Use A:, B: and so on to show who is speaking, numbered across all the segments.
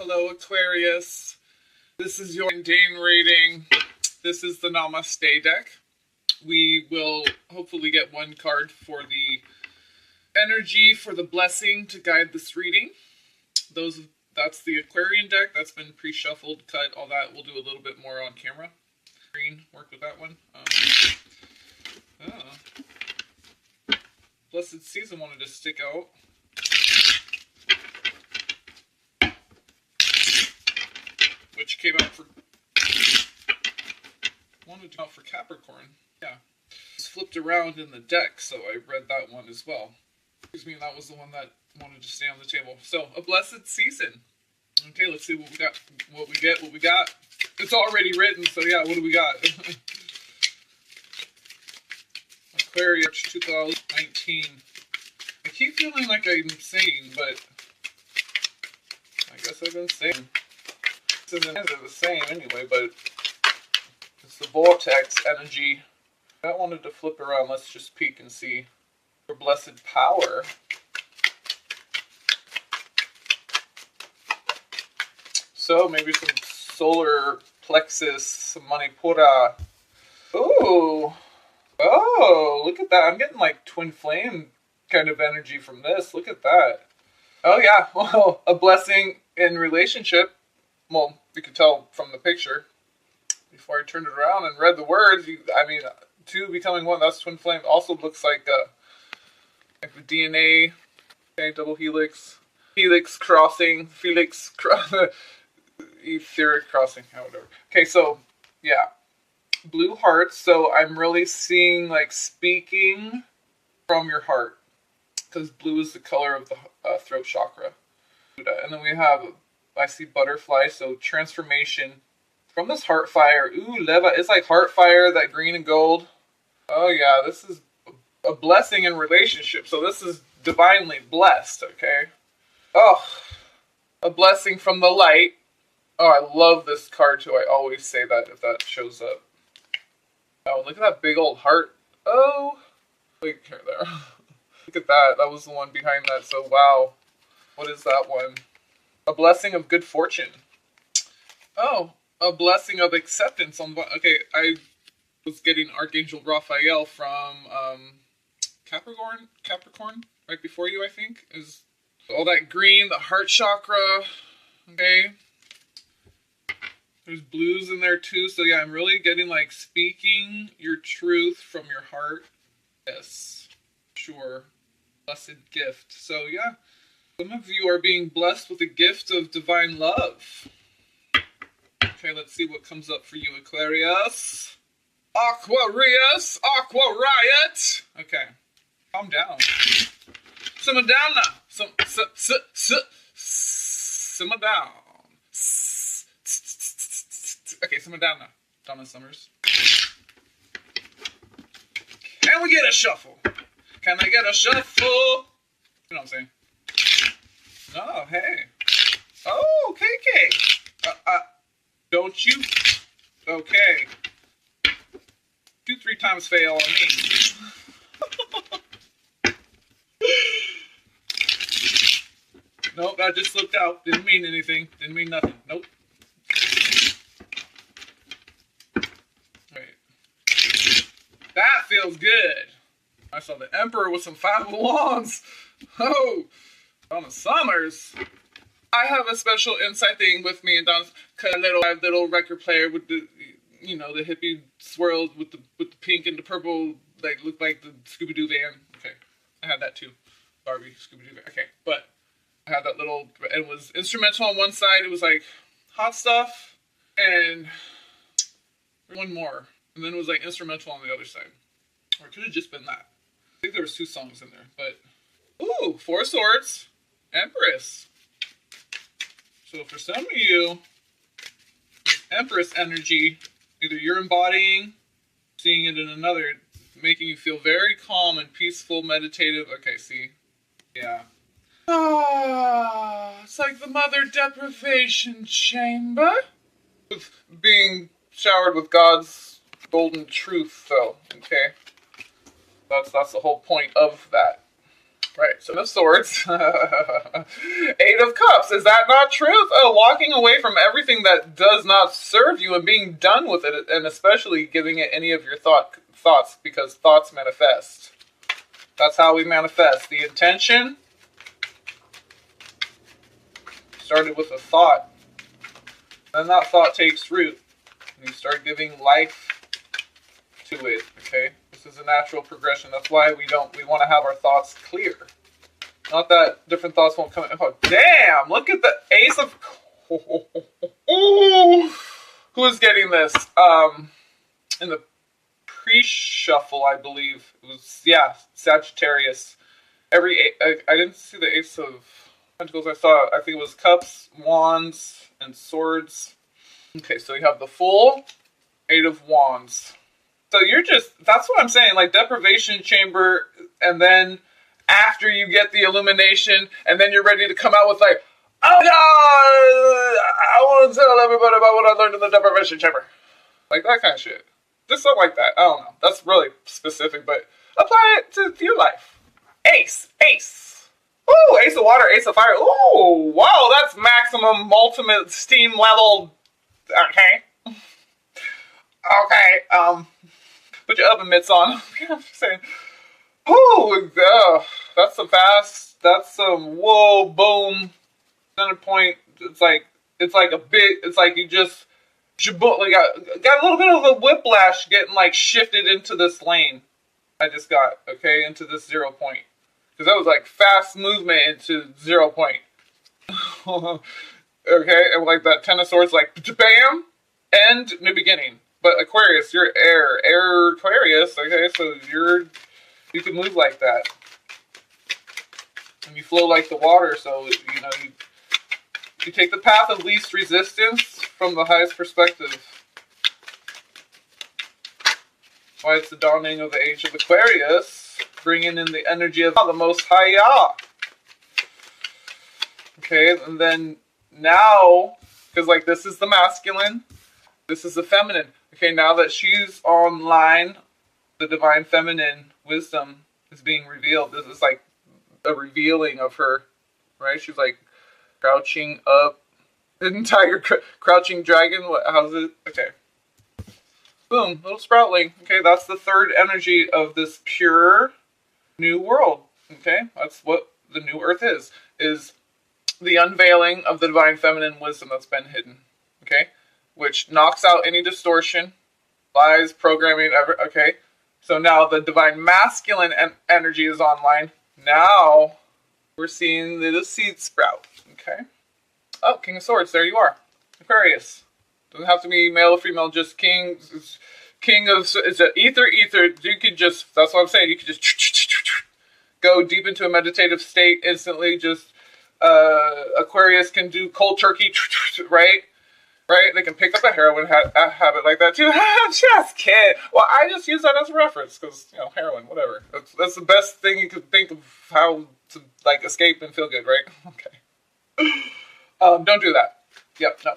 A: Hello, Aquarius. This is your mundane reading. This is the Namaste deck. We will hopefully get one card for the energy, for the blessing to guide this reading. That's the Aquarian deck. That's been pre-shuffled, cut, all that. We'll do a little bit more on camera. Green, work with that one. Blessed Season wanted to stick out. Which came out for Capricorn. Yeah. It's flipped around in the deck, so I read that one as well. Excuse me, that was the one that wanted to stay on the table. So, a blessed season. Okay, let's see what we got. What we got. It's already written, so yeah, what do we got? Aquarius 2019. I keep feeling like I'm saying, but I guess I've been saying. They're the same anyway, but it's the vortex energy. I wanted to flip around. Let's just peek and see. For blessed power. So maybe some solar plexus, some manipura. Ooh. Oh, look at that. I'm getting like twin flame kind of energy from this. Look at that. Oh yeah, well, a blessing in relationship. Well, you could tell from the picture. Before I turned it around and read the words, two becoming one, that's twin flame. Also looks like the DNA, okay, double helix, crossing, etheric crossing, whatever. Okay, so, yeah. Blue hearts, so I'm really seeing, like, speaking from your heart. Because blue is the color of the throat chakra. And then we have... I see butterfly, so transformation from this heart fire. Ooh, leva. It's like heart fire, that green and gold. Oh yeah, this is a blessing in relationship. So this is divinely blessed, okay? Oh, a blessing from the light. Oh, I love this card too. I always say that if that shows up. Oh, look at that big old heart. Oh, look here, there. Look at that. That was the one behind that. So wow, what is that one? A blessing of good fortune. Oh, a blessing of acceptance. Okay, I was getting Archangel Raphael from Capricorn, right before you, I think. Is all that green, the heart chakra. Okay. There's blues in there too. So yeah, I'm really getting like speaking your truth from your heart. Yes, sure. Blessed gift. So yeah. Some of you are being blessed with a gift of divine love. Okay, let's see what comes up for you, Aquarius. Aquarius! Aqua Riot! Okay, calm down. Simmer down now. Simmer down. Okay, simmer down now. Donna Summers. Can we get a shuffle? Can I get a shuffle? You know what I'm saying? Oh, hey. Oh, KK. Don't you? Okay. 2-3 times fail on me. Nope, that just slipped out. Didn't mean anything. Didn't mean nothing. Nope. Wait. That feels good. I saw the Emperor with some 5 of Wands. Oh. Donna Summers. I have a special inside thing with me and Donna's little record player with the, the hippie swirls with the pink and the purple, like looked like the Scooby-Doo van. Okay, I had that too, Barbie Scooby-Doo van. Okay, but I had that little. It was instrumental on one side. It was like hot stuff, and one more, and then it was like instrumental on the other side. Or it could have just been that. I think there was 2 songs in there, but ooh, 4 swords. Empress. So for some of you, Empress energy, either you're embodying, seeing it in another, making you feel very calm and peaceful, meditative. Okay, see? Yeah. Ah, it's like the mother deprivation chamber. With being showered with God's golden truth, though, okay? That's the whole point of that. Right, so of swords. Eight of cups. Is that not truth? Oh, walking away from everything that does not serve you and being done with it, and especially giving it any of your thoughts, because thoughts manifest. That's how we manifest. The intention started with a thought. Then that thought takes root, and you start giving life to it, okay? This is a natural progression. That's why we want to have our thoughts clear. Not that different thoughts won't come in. Oh, damn! Look at the ace of... Who is getting this? In the pre-shuffle, I believe. It was, yeah, Sagittarius. I didn't see the ace of pentacles. I think it was cups, wands, and swords. Okay, so you have the Fool, Eight of Wands. So that's what I'm saying, like deprivation chamber, and then after you get the illumination, and then you're ready to come out with like, oh God, I want to tell everybody about what I learned in the deprivation chamber. Like that kind of shit. Just something like that. I don't know. That's really specific, but apply it to your life. Ace. Ooh, ace of water, ace of fire. Ooh, wow, that's maximum ultimate steam level. Okay. Okay, put your oven mitts on. I'm just saying. Oh, that's some fast. That's some whoa, boom. Center point. It's like you just like got a little bit of a whiplash getting like shifted into this lane. I just got into this 0 point, because that was like fast movement into 0 point. Okay, and like that Ten of Swords, like bam, end, new beginning. But Aquarius, you're air Aquarius, okay, so you can move like that. And you flow like the water, so you take the path of least resistance from the highest perspective. Why it's the dawning of the age of Aquarius, bringing in the energy of the Most High. Okay, and then now, because like this is the masculine, this is the feminine. Okay, now that she's online, the divine feminine wisdom is being revealed. This is like a revealing of her, right? She's like crouching up. Hidden tiger, crouching dragon. How's it? Okay. Boom, little sproutling. Okay, that's the third energy of this pure new world. Okay, that's what the new earth is the unveiling of the divine feminine wisdom that's been hidden. Okay, which knocks out any distortion, lies, programming, okay. So now the divine masculine energy is online. Now we're seeing the seed sprout. Okay. Oh, King of Swords. There you are, Aquarius. Doesn't have to be male or female. Just king of. It's an ether. You could just. That's what I'm saying. You could just go deep into a meditative state instantly. Just Aquarius can do cold turkey. Right. They can pick up a heroin habit like that too. Just kidding. Well, I just use that as a reference because heroin, whatever. That's the best thing you could think of how to like escape and feel good, right? Okay. Don't do that. Yep. No.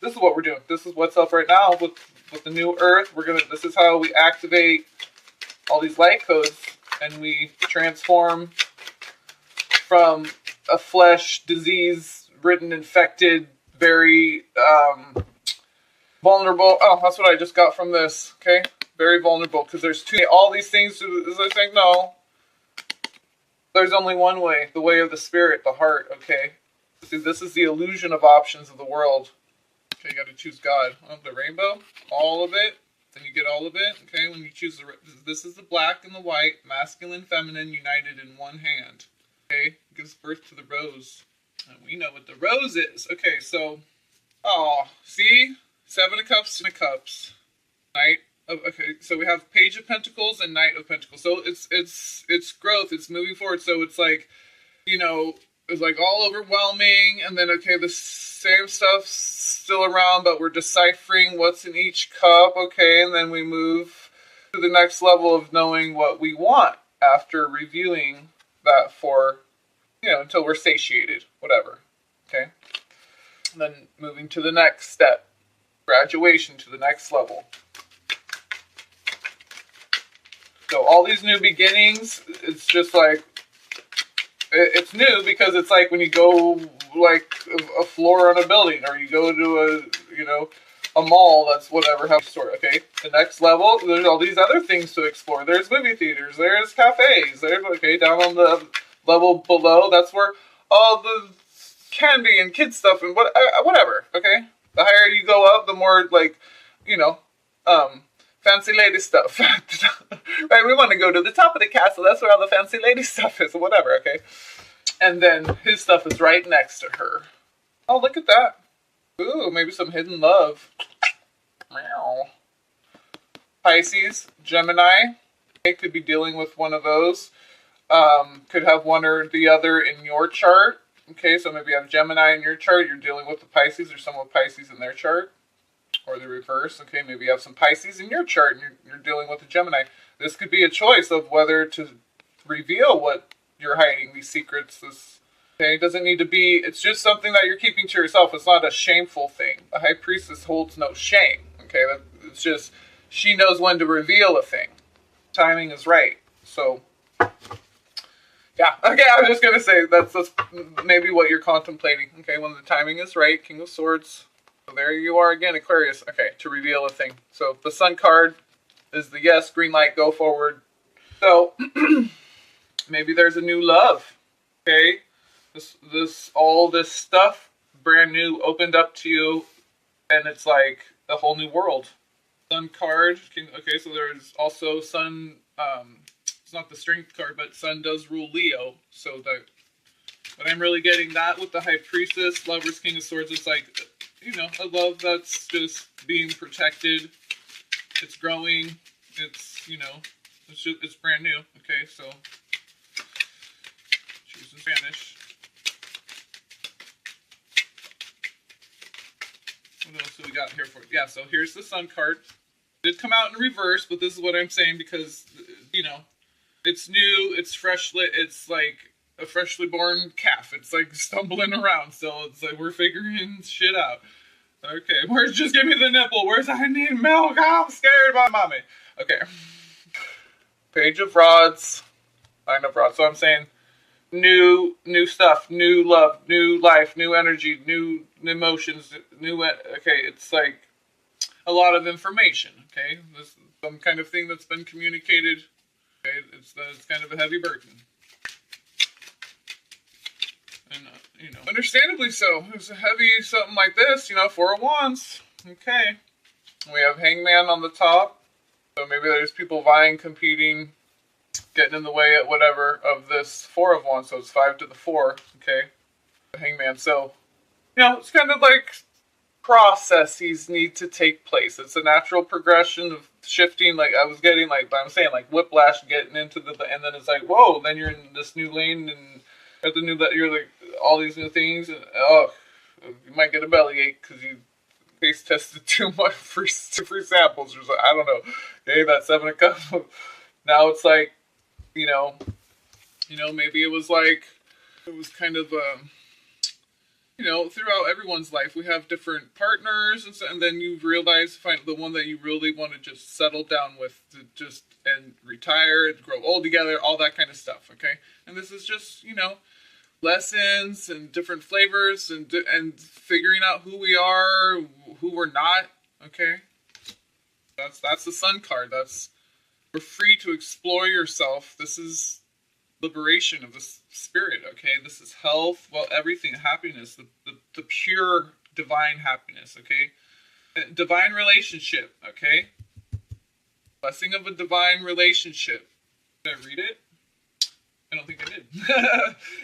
A: This is what we're doing. This is what's up right now with the new Earth. This is how we activate all these light codes, and we transform from a flesh disease-ridden, infected, very vulnerable. Oh, that's what I just got from this. Okay, very vulnerable because there's all these things. As I think, no, there's only one way: the way of the spirit, the heart. Okay, see, this is the illusion of options of the world. Okay, you got to choose God. The rainbow, all of it. Then you get all of it. Okay, when you choose this is the black and the white, masculine, feminine, united in one hand. Okay, gives birth to the rose. And we know what the rose is. Okay, so, see? Seven of Cups, Ten of Cups. Knight of, okay, so we have Page of Pentacles and Knight of Pentacles. So it's growth, it's moving forward. So it's like, it's like all overwhelming. And then, okay, the same stuff's still around, but we're deciphering what's in each cup. Okay, and then we move to the next level of knowing what we want after reviewing that for until we're satiated, whatever. Okay? And then moving to the next step. Graduation to the next level. So all these new beginnings, it's just like, it's new because it's like when you go like a floor on a building, or you go to a mall, that's whatever, health store, okay? The next level, there's all these other things to explore. There's movie theaters, there's cafes, there's, okay, down on the level below, that's where all the candy and kid stuff and whatever, okay? The higher you go up, the more, like, fancy lady stuff. Right, we want to go to the top of the castle, that's where all the fancy lady stuff is, or whatever, okay? And then his stuff is right next to her. Oh, look at that. Ooh, maybe some hidden love. Meow. Pisces, Gemini. It could be dealing with one of those. Could have one or the other in your chart. Okay, so maybe you have Gemini in your chart. You're dealing with the Pisces, or someone with Pisces in their chart. Or the reverse. Okay, maybe you have some Pisces in your chart and you're dealing with the Gemini. This could be a choice of whether to reveal what you're hiding, these secrets. Okay, it doesn't need to be, it's just something that you're keeping to yourself. It's not a shameful thing. The High Priestess holds no shame. Okay, it's just, she knows when to reveal a thing. Timing is right. So, yeah. Okay, I was just going to say, that's maybe what you're contemplating. Okay, when the timing is right, King of Swords. So there you are again, Aquarius. Okay, to reveal a thing. So the Sun card is the yes, green light, go forward. So, maybe there's a new love. Okay? All this stuff, brand new, opened up to you, and it's like a whole new world. Sun card, okay, so there's also Sun, it's not the strength card, but Sun does rule Leo, so but I'm really getting that with the High Priestess, Lovers, King of Swords. It's like, a love that's just being protected, it's growing, it's, it's brand new, okay, so, choose in Spanish. What else do we got here for it? Yeah, so here's the Sun card. It did come out in reverse, but this is what I'm saying because, it's new, it's freshly, it's like a freshly born calf. It's like stumbling around still. It's like we're figuring shit out. Okay, just give me the nipple. I need milk. I'm scared about mommy. Okay. Page of Rods. Nine of Rods. So I'm saying new stuff, new love, new life, new energy, new emotions, okay, it's like a lot of information, okay? This is some kind of thing that's been communicated, okay? It's kind of a heavy burden. And, understandably so. It's a heavy something like this, Four of Wands, okay. We have Hangman on the top, so maybe there's people vying, competing, getting in the way at whatever of this Four of Wands, so it's 5 to the 4, okay? The Hangman, so, it's kind of like processes need to take place. It's a natural progression of shifting, like I was getting, like I'm saying, like whiplash, getting into and then it's like, whoa, then you're in this new lane, and at the new, you're like, all these new things, and you might get a bellyache because you taste tested too much for samples, or something. I don't know. Okay, that 7 of Cups. Now it's like, maybe it was kind of, throughout everyone's life, we have different partners, and then you realize, find the one that you really want to just settle down with, and retire, and grow old together, all that kind of stuff, okay? And this is just, lessons and different flavors, and figuring out who we are, who we're not, okay? That's the Sun card. We're free to explore yourself. This is liberation of the spirit, okay? This is health, everything, happiness, the pure divine happiness, okay? Divine relationship, okay? Blessing of a divine relationship. Did I read it? I don't think I did.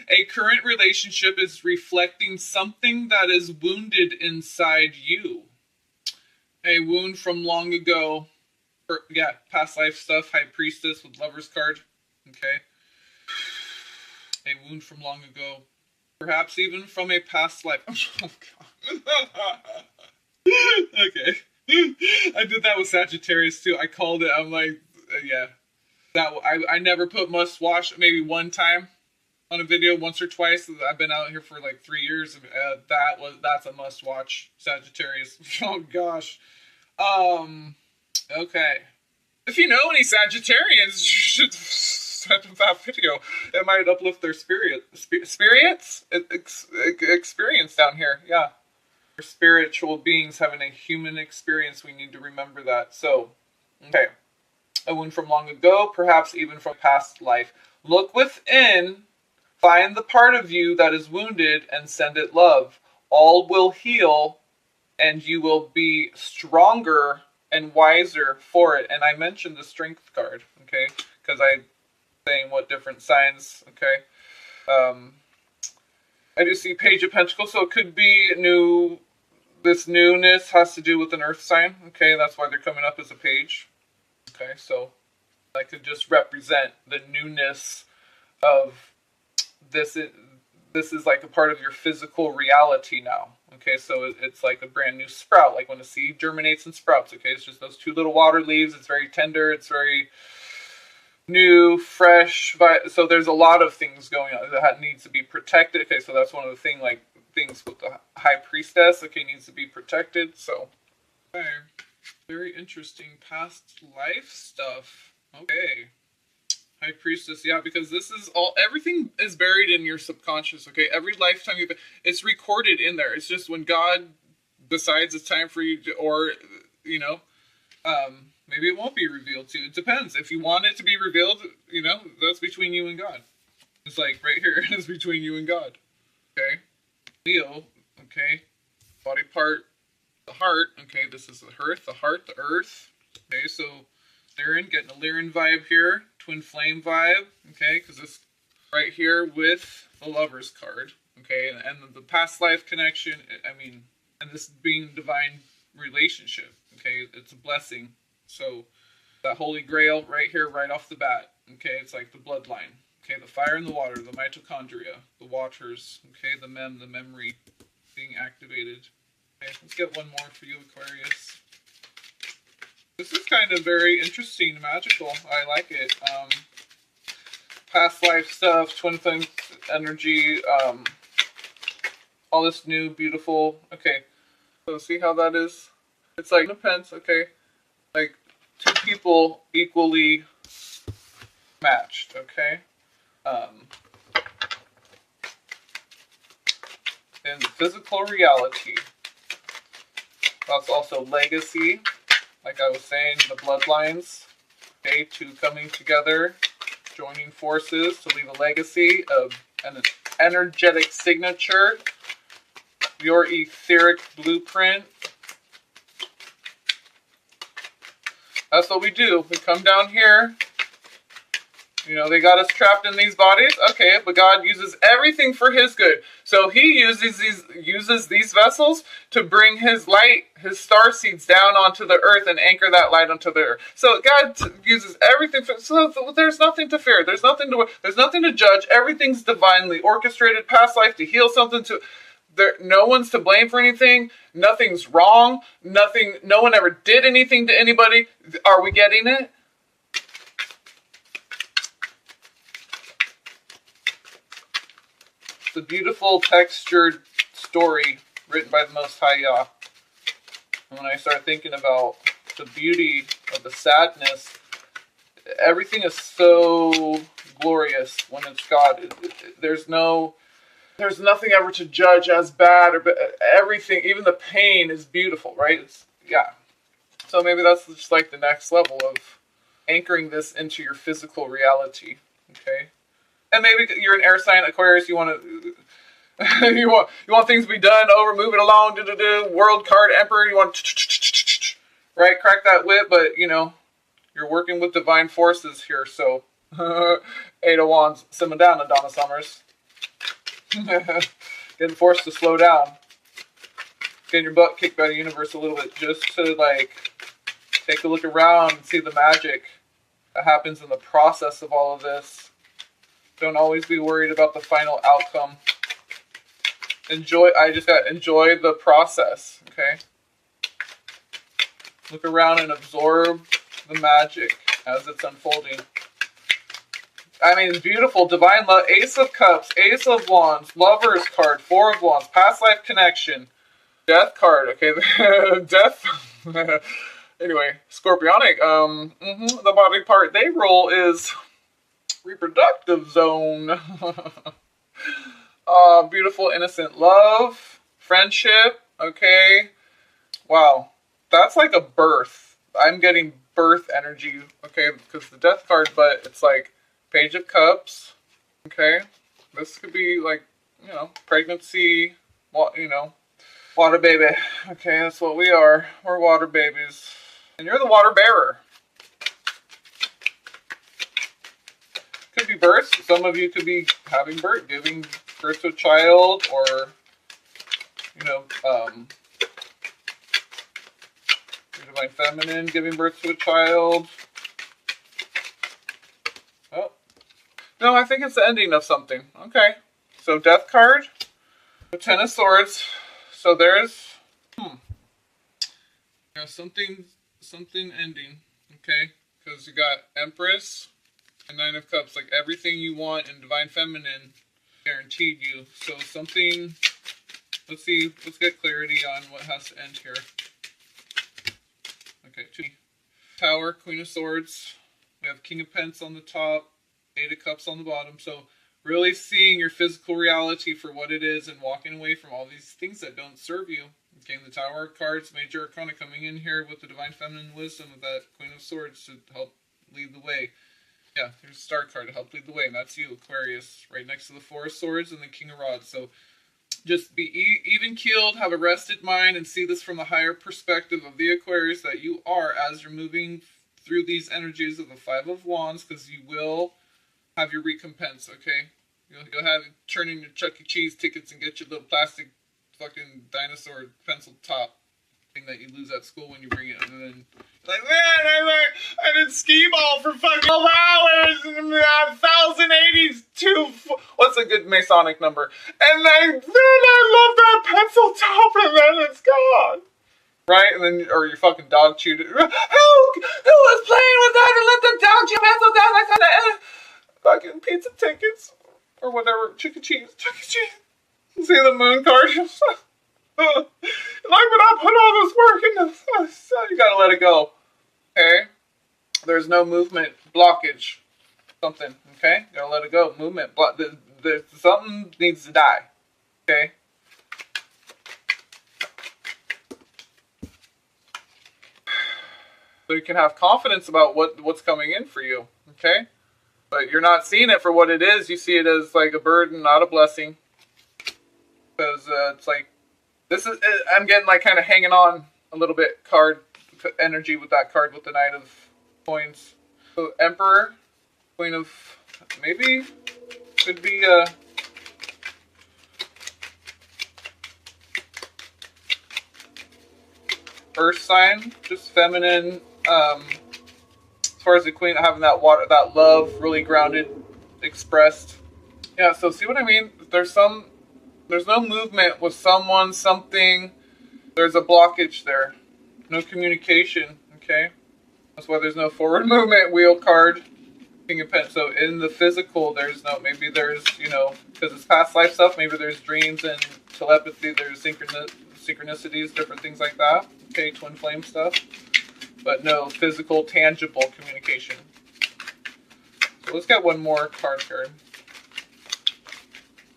A: A current relationship is reflecting something that is wounded inside you. A wound from long ago. Past life stuff. High Priestess with Lover's card. Okay. A wound from long ago. Perhaps even from a past life. Oh, God. Okay. I did that with Sagittarius, too. I called it. I'm like, yeah. I never put must watch, maybe one time on a video, once or twice. I've been out here for like 3 years. That's a must watch, Sagittarius. Oh, gosh. Okay. If you know any Sagittarians, you should send them that video. It might uplift their experience down here. Yeah. We're spiritual beings having a human experience. We need to remember that. So, okay. A wound from long ago, perhaps even from past life. Look within, find the part of you that is wounded, and send it love. All will heal, and you will be stronger and wiser for it. And I mentioned the strength card, okay? Because I'm saying what different signs, okay? I do see Page of Pentacles, so it could be new. This newness has to do with an earth sign, okay? That's why they're coming up as a page. Okay, so that could just represent the newness of this. This is like a part of your physical reality now. Okay, so it's like a brand new sprout, like when a seed germinates and sprouts. Okay, it's just those two little water leaves. It's very tender. It's very new, fresh. So there's a lot of things going on that needs to be protected. Okay, so that's one of the things with the High Priestess. Okay, needs to be protected. So, okay. Very interesting past life stuff. Okay. High Priestess, yeah, because this is everything is buried in your subconscious, okay? Every lifetime it's recorded in there. It's just when God decides it's time for you to, or, you know, maybe it won't be revealed to you. It depends. If you want it to be revealed, you know, that's between you and God. It's like right here, it's between you and God. Okay? Leo, okay? Body part, the heart, okay, this is the hearth, the earth, okay, so Lyran, getting a Lyran vibe here, twin flame vibe, okay, because this right here with the Lover's card, okay, and the past life connection, I mean, and this being divine relationship, okay, it's a blessing, so that Holy Grail right here, right off the bat, okay, it's like the bloodline, okay, the fire and the water, the mitochondria, the waters, okay, the memory being activated. Okay, let's get one more for you, Aquarius. This is kind of very interesting, magical. I like it. Past life stuff, twin flame energy, all this new, beautiful. Okay, so see how that is? It's like a pence, okay? Like two people equally matched, okay? In physical reality. That's also legacy, like I was saying, the bloodlines, okay, two coming together, joining forces to leave a legacy of an energetic signature, your etheric blueprint. That's what we do. We come down here. You know, they got us trapped in these bodies. Okay, but God uses everything for His good. So He uses these vessels to bring His light, His star seeds down onto the earth and anchor that light onto the earth. So God uses everything. So there's nothing to fear. There's nothing to judge. Everything's divinely orchestrated. Past life to heal something. No one's to blame for anything. Nothing's wrong. No one ever did anything to anybody. Are we getting it? It's a beautiful textured story written by the Most High Yah. And when I start thinking about the beauty of the sadness, everything is so glorious when it's God. There's nothing ever to judge as bad, or everything, even the pain is beautiful, right? Yeah. So maybe that's just like the next level of anchoring this into your physical reality, okay? And maybe you're an air sign, Aquarius, you want to, you want things to be done, over, move it along, world card, emperor, you want, right, crack that whip, but, you know, you're working with divine forces here, so, 8 of Wands, simmer down, Donna Summers. Getting forced to slow down. Getting your butt kicked by the universe a little bit, just to, like, take a look around and see the magic that happens in the process of all of this. Don't always be worried about the final outcome. Enjoy the process, okay? Look around and absorb the magic as it's unfolding. I mean, it's beautiful. Divine love, Ace of Cups, Ace of Wands, Lover's card, 4 of Wands, past life connection, Death card, okay? Death. Anyway, Scorpionic, the body part they roll is reproductive zone. Beautiful, innocent love, friendship, okay. Wow, that's like a birth. I'm getting birth energy, okay, because the death card, but it's like Page of Cups, okay. This could be like, you know, pregnancy, you know, water baby. Okay, that's what we are. We're water babies. And you're the water bearer. Could be birth. Some of you could be having birth, giving birth to a child, or, you know, Divine Feminine giving birth to a child. Oh. No, I think it's the ending of something. Okay. So Death card. The Ten of Swords. So there's yeah, something ending. Okay. Because you got Empress and Nine of Cups. Like everything you want in Divine Feminine guaranteed you. So something, let's see, let's get clarity on what has to end here. Okay, Tower, Queen of Swords. We have King of Pence on the top, Eight of Cups on the bottom. So really seeing your physical reality for what it is and walking away from all these things that don't serve you. Okay, the Tower cards, Major Arcana coming in here with the Divine Feminine Wisdom of that Queen of Swords to help lead the way. Yeah, here's a Star card to help lead the way, and that's you, Aquarius, right next to the Four of Swords and the King of Rods. So just be even-keeled, have a rested mind, and see this from the higher perspective of the Aquarius that you are as you're moving through these energies of the Five of Wands, because you will have your recompense, okay? You'll have turn in your Chuck E. Cheese tickets and get your little plastic fucking dinosaur pencil top thing that you lose at school when you bring it, and then like, man, I did skee ball for fucking 12 hours and 1,082. What's a good Masonic number? And then I love that pencil top, and then it's gone. Right? And then, or your fucking dog chewed it. Who was playing with that and let the dog chew pencil down like that? Fucking pizza tickets or whatever. Chicken cheese. See the moon card? Like when I put all this work into this, you gotta let it go. Okay? There's no movement blockage. Something. Okay? You gotta let it go. Movement. Something needs to die. Okay? So you can have confidence about what's coming in for you. Okay? But you're not seeing it for what it is. You see it as like a burden, not a blessing. Because it's like, this is, I'm getting like kind of hanging on a little bit card energy with that card with the Knight of Coins. So Emperor, Queen of, maybe could be Earth sign, just feminine. As far as the Queen, having that water, that love, really grounded, expressed. Yeah. So see what I mean? There's no movement with someone, something. There's a blockage there. No communication, okay? That's why there's no forward movement, wheel card, King of Pence. So in the physical, there's no, maybe there's, you know, because it's past life stuff, maybe there's dreams and telepathy, there's synchronicities, different things like that. Okay, twin flame stuff. But no physical, tangible communication. So let's get one more card.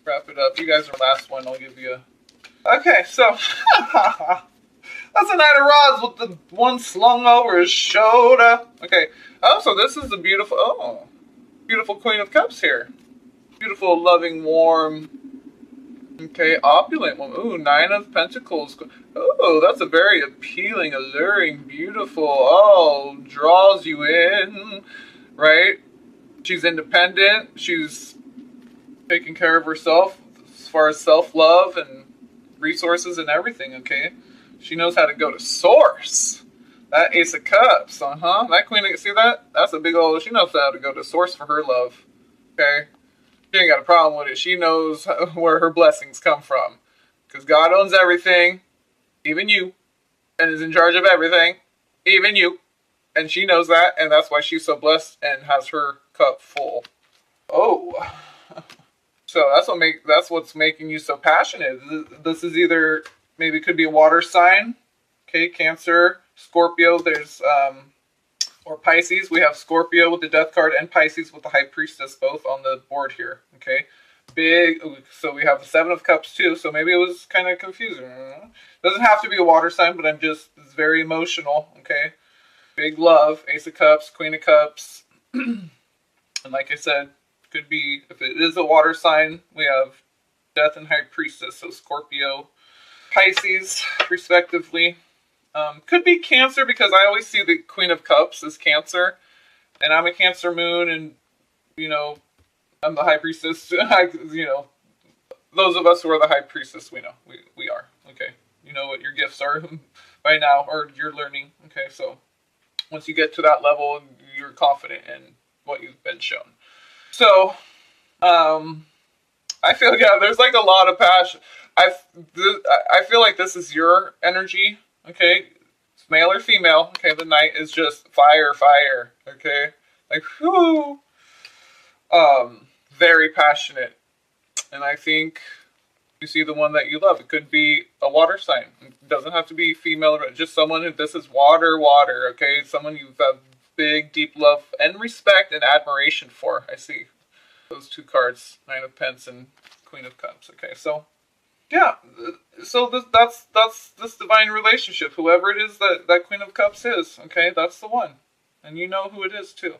A: Wrap it up. You guys are the last one. I'll give you a... Okay, so... That's a Knight of Rods with the one slung over his shoulder. Okay. Oh, so this is the beautiful... Oh. Beautiful Queen of Cups here. Beautiful, loving, warm... Okay, opulent woman. Ooh, Nine of Pentacles. Oh, that's a very appealing, alluring, beautiful... Oh, draws you in. Right? She's independent. She's... taking care of herself as far as self-love and resources and everything, okay? She knows how to go to source. That Ace of Cups, That Queen, see that? That's a big old, she knows how to go to source for her love, okay? She ain't got a problem with it. She knows where her blessings come from. Because God owns everything, even you, and is in charge of everything, even you. And she knows that, and that's why she's so blessed and has her cup full. Oh... So that's what's making you so passionate. This is either, maybe it could be a water sign, okay, Cancer, Scorpio, there's, or Pisces. We have Scorpio with the Death card and Pisces with the High Priestess both on the board here, okay? Big, so we have the Seven of Cups too, so maybe it was kind of confusing. Doesn't have to be a water sign, but it's very emotional, okay? Big love, Ace of Cups, Queen of Cups, and like I said, could be, if it is a water sign, we have Death and High Priestess, so Scorpio, Pisces, respectively. Could be Cancer, because I always see the Queen of Cups as Cancer, and I'm a Cancer moon, and, you know, I'm the High Priestess. You know, those of us who are the High Priestess, we know. We are, okay? You know what your gifts are by now, or you're learning, okay? So, once you get to that level, you're confident in what you've been shown. So, I feel, yeah, there's like a lot of passion. I feel like this is your energy, okay? It's male or female, okay? The Knight is just fire, fire, okay? Like, whoo! Very passionate. And I think you see the one that you love. It could be a water sign. It doesn't have to be female, just someone who, this is water, water, okay? Someone you've got big, deep love and respect and admiration for. I see those two cards, Nine of Pentacles and Queen of Cups, okay? So, yeah, so that's this divine relationship. Whoever it is that Queen of Cups is, okay? That's the one. And you know who it is, too.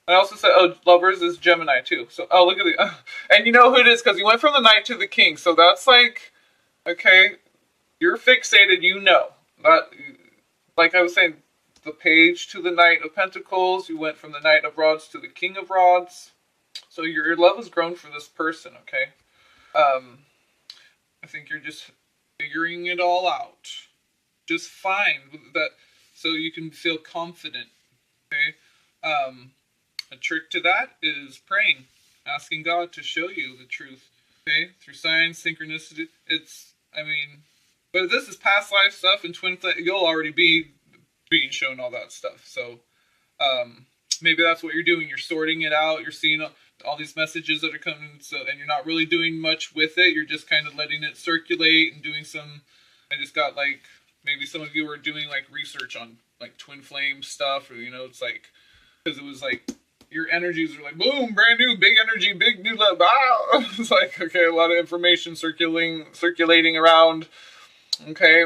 A: I also said, oh, Lovers is Gemini, too. So, oh, look at the... and you know who it is, because you went from the Knight to the King. So that's like, okay, you're fixated, you know. That, like I was saying, the Page to the Knight of Pentacles. You went from the Knight of Rods to the King of Rods. So your love has grown for this person, okay? I think you're just figuring it all out. Just fine. That, so you can feel confident, okay? A trick to that is praying, asking God to show you the truth, okay? Through signs, synchronicity. It's, I mean, but if this is past life stuff and twin flame, you'll already be being shown all that stuff. So, maybe that's what you're doing. You're sorting it out. You're seeing all these messages that are coming, so, and you're not really doing much with it. You're just kind of letting it circulate and doing some, I just got like, maybe some of you were doing like research on like twin flame stuff, or, you know, it's like, because it was like, your energies are like, boom, brand new, big energy, big new love. Ah! It's like, okay, a lot of information circulating around, okay,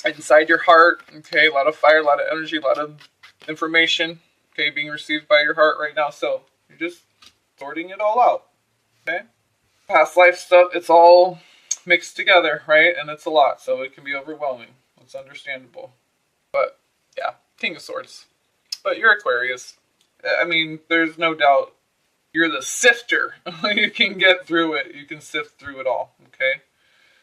A: inside your heart, okay, a lot of fire, a lot of energy, a lot of information, okay, being received by your heart right now. So you're just sorting it all out, okay? Past life stuff, it's all mixed together, right? And it's a lot, so it can be overwhelming. It's understandable. But, yeah, King of Swords. But you're Aquarius. I mean, there's no doubt you're the sifter. You can get through it. You can sift through it all, okay?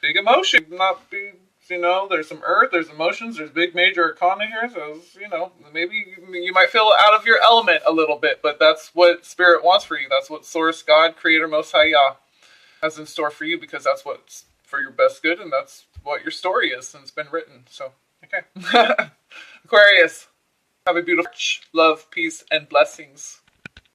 A: Big emotion. Not be, you know, there's some earth, there's emotions, there's big major arcana here. So, you know, maybe you might feel out of your element a little bit, but that's what Spirit wants for you. That's what Source, God, Creator, Most High Yah has in store for you, because that's what's for your best good, and that's what your story is, and it's been written. So, okay. Aquarius. Have a beautiful love, peace, and blessings.